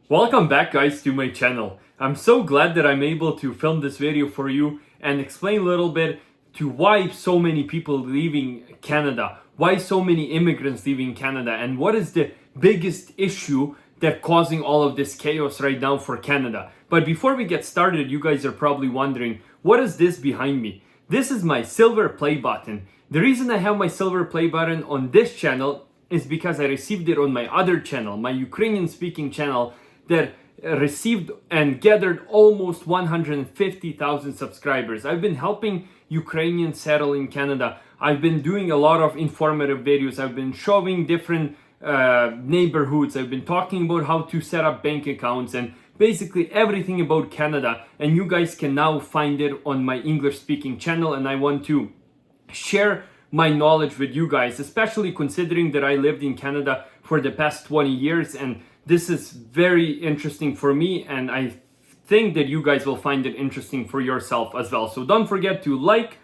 Welcome back guys to my channel. I'm so glad that I'm able to film this video for you and explain a little bit to why so many people leaving Canada, why so many immigrants leaving Canada, and what is the biggest issue that causing all of this chaos right now for Canada. But before we get started, you guys are probably wondering, what is this behind me? This is my silver play button. The reason I have my silver play button on this channel is because I received it on my other channel, my Ukrainian speaking channel, that received and gathered almost 150,000 subscribers. I've been helping Ukrainians settle in Canada. I've been doing a lot of informative videos. I've been showing different neighborhoods. I've been talking about how to set up bank accounts and basically everything about Canada. And you guys can now find it on my English speaking channel. And I want to share my knowledge with you guys, especially considering that I lived in Canada for the past 20 years, and this is very interesting for me, and I think that you guys will find it interesting for yourself as well. So don't forget to like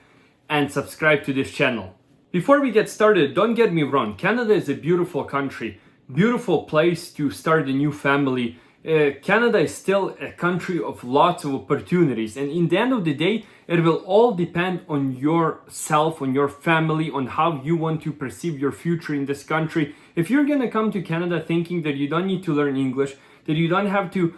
and subscribe to this channel. Before we get started, don't get me wrong, Canada is a beautiful country, beautiful place to start a new family. Canada is still a country of lots of opportunities, and in the end of the day, it will all depend on yourself, on your family, on how you want to perceive your future in this country. If you're gonna come to Canada thinking that you don't need to learn English, that you don't have to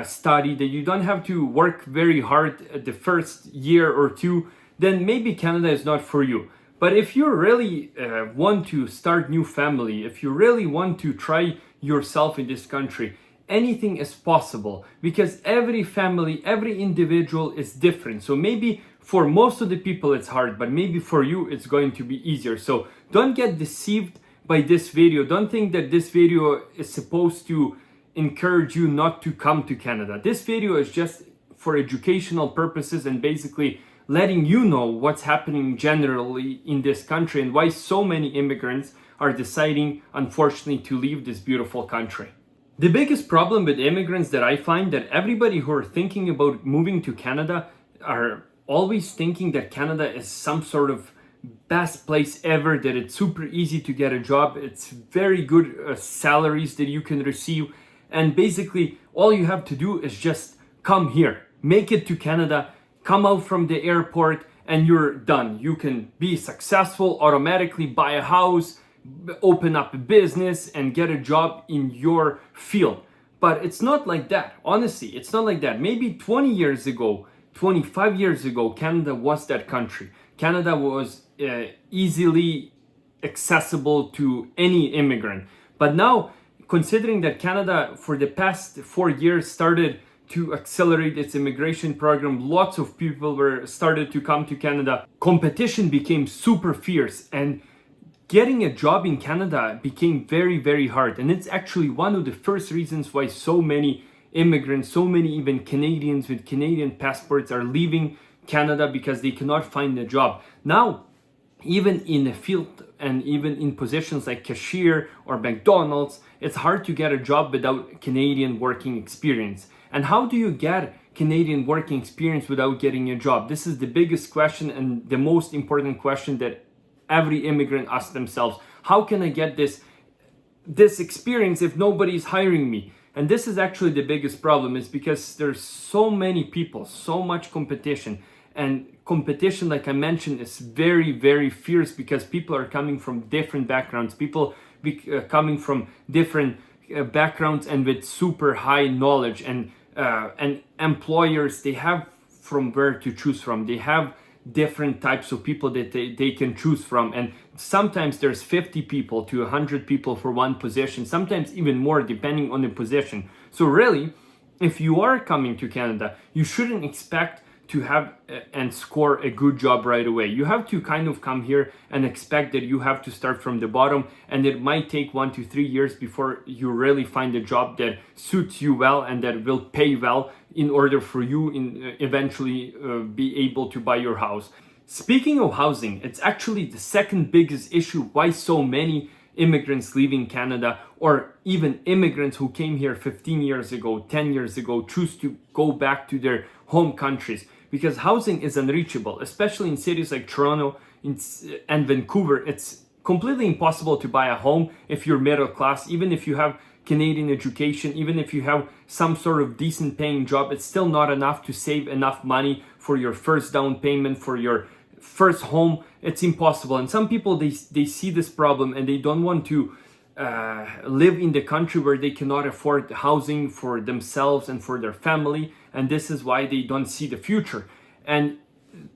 study, that you don't have to work very hard the first year or two, then maybe Canada is not for you. But if you really want to start new family, if you really want to try yourself in this country, anything is possible, because every family, every individual is different. So maybe for most of the people it's hard, but maybe for you it's going to be easier. So don't get deceived by this video. Don't think that this video is supposed to encourage you not to come to Canada. This video is just for educational purposes and basically letting you know what's happening generally in this country and why so many immigrants are deciding, unfortunately, to leave this beautiful country. The biggest problem with immigrants that I find, that everybody who are thinking about moving to Canada are always thinking that Canada is some sort of best place ever, that it's super easy to get a job, it's very good salaries that you can receive, and basically all you have to do is just come here, make it to Canada, come out from the airport, and you're done. You can be successful, automatically buy a house, open up a business and get a job in your field. But it's not like that. Honestly, it's not like that. Maybe 20 years ago, 25 years ago, Canada was that country. Canada was easily accessible to any immigrant. But now, considering that Canada for the past 4 years started to accelerate its immigration program, lots of people were started to come to Canada. Competition became super fierce, and getting a job in Canada became very, very hard. And it's actually one of the first reasons why so many immigrants, so many even Canadians with Canadian passports are leaving Canada, because they cannot find a job. Now, even in a field and even in positions like cashier or McDonald's, it's hard to get a job without Canadian working experience. And how do you get Canadian working experience without getting a job? This is the biggest question and the most important question that every immigrant asks themselves. How can I get this experience if nobody's hiring me? And this is actually the biggest problem, is because there's so many people, so much competition. And competition, like I mentioned, is very, very fierce, because people are coming from different backgrounds, people coming from different backgrounds and with super high knowledge, and employers, they have from where to choose from. They have different types of people that they can choose from, and sometimes there's 50 people to 100 people for one position, sometimes even more depending on the position. So really, if you are coming to Canada, you shouldn't expect to have and score a good job right away. You have to kind of come here and expect that you have to start from the bottom, and it might take 1 to 3 years before you really find a job that suits you well and that will pay well in order for you eventually be able to buy your house. Speaking of housing, it's actually the second biggest issue why so many immigrants leaving Canada, or even immigrants who came here 15 years ago, 10 years ago, choose to go back to their home countries, because housing is unreachable, especially in cities like Toronto and Vancouver. It's completely impossible to buy a home if you're middle class, even if you have Canadian education, even if you have some sort of decent paying job, it's still not enough to save enough money for your first down payment, for your first home. It's impossible. And some people, they see this problem and they don't want to live in the country where they cannot afford housing for themselves and for their family, and this is why they don't see the future. And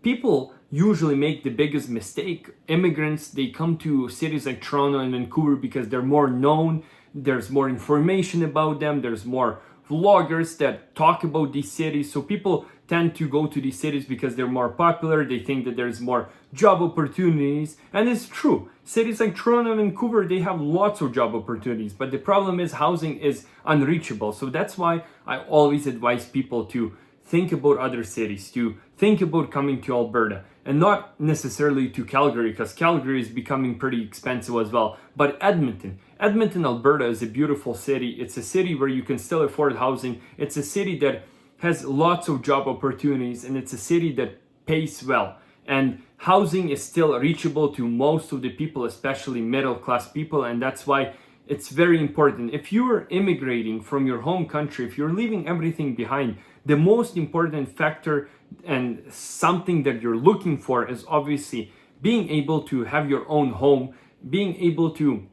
people usually make the biggest mistake. Immigrants, they come to cities like Toronto and Vancouver because they're more known, there's more information about them, there's more vloggers that talk about these cities, so people tend to go to these cities because they're more popular. They think that there's more job opportunities, and it's true. Cities like Toronto and Vancouver, they have lots of job opportunities, but the problem is housing is unreachable. So that's why I always advise people to think about other cities, to think about coming to Alberta, and not necessarily to Calgary, because Calgary is becoming pretty expensive as well, but Edmonton, Alberta is a beautiful city. It's a city where you can still afford housing. It's a city that has lots of job opportunities, and it's a city that pays well. And housing is still reachable to most of the people, especially middle class people, and that's why it's very important. If you're immigrating from your home country, if you're leaving everything behind, the most important factor and something that you're looking for is obviously being able to have your own home, being able to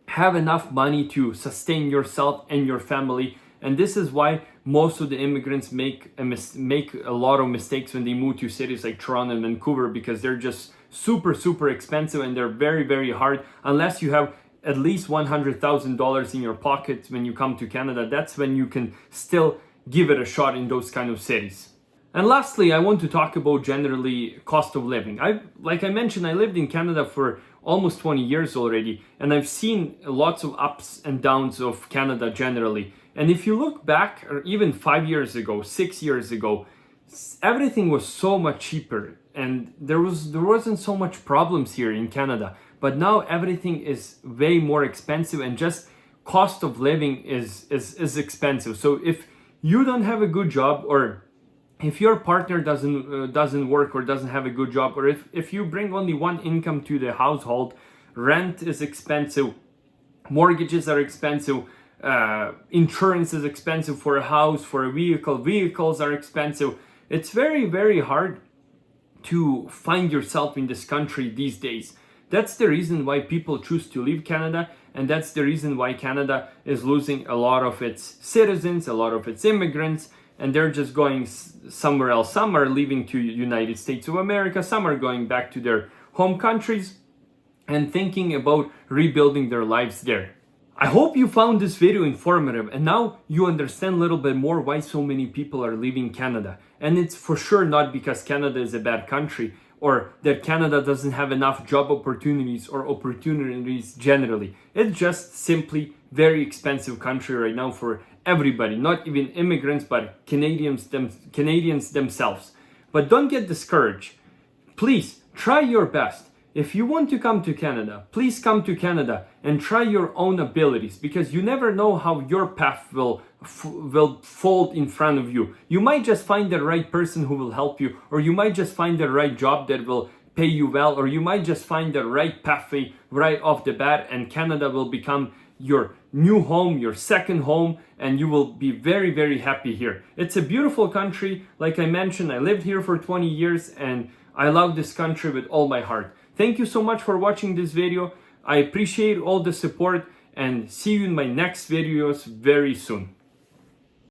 have enough money to sustain yourself and your family. And this is why most of the immigrants make a lot of mistakes when they move to cities like Toronto and Vancouver, because they're just super expensive, and they're very hard. Unless you have at least $100,000 in your pocket when you come to Canada, that's when you can still give it a shot in those kind of cities. And lastly, I want to talk about generally cost of living. Like I mentioned, I lived in Canada for almost 20 years already, and I've seen lots of ups and downs of Canada generally. And if you look back, or even 5 years ago, 6 years ago, everything was so much cheaper, and there wasn't so much problems here in Canada. But now everything is way more expensive, and just cost of living is expensive. So if you don't have a good job, or if your partner doesn't work or doesn't have a good job, or if you bring only one income to the household, rent is expensive, mortgages are expensive, insurance is expensive for a house, for a vehicle, vehicles are expensive. It's very hard to find yourself in this country these days. That's the reason why people choose to leave Canada, and that's the reason why Canada is losing a lot of its citizens, a lot of its immigrants, and they're just going somewhere else. Some are leaving to United States of America, some are going back to their home countries and thinking about rebuilding their lives there. I hope you found this video informative, and now you understand a little bit more why so many people are leaving Canada. And it's for sure not because Canada is a bad country, or that Canada doesn't have enough job opportunities or opportunities generally. It's just simply very expensive country right now for everybody, not even immigrants, but Canadians themselves. But don't get discouraged. Please try your best. If you want to come to Canada, please come to Canada and try your own abilities, because you never know how your path will fold in front of you. You might just find the right person who will help you, or you might just find the right job that will pay you well, or you might just find the right pathway right off the bat, and Canada will become your new home, your second home, and you will be very happy here. It's a beautiful country. Like I mentioned, I lived here for 20 years and I love this country with all my heart. Thank you so much for watching this video. I appreciate all the support, and see you in my next videos very soon.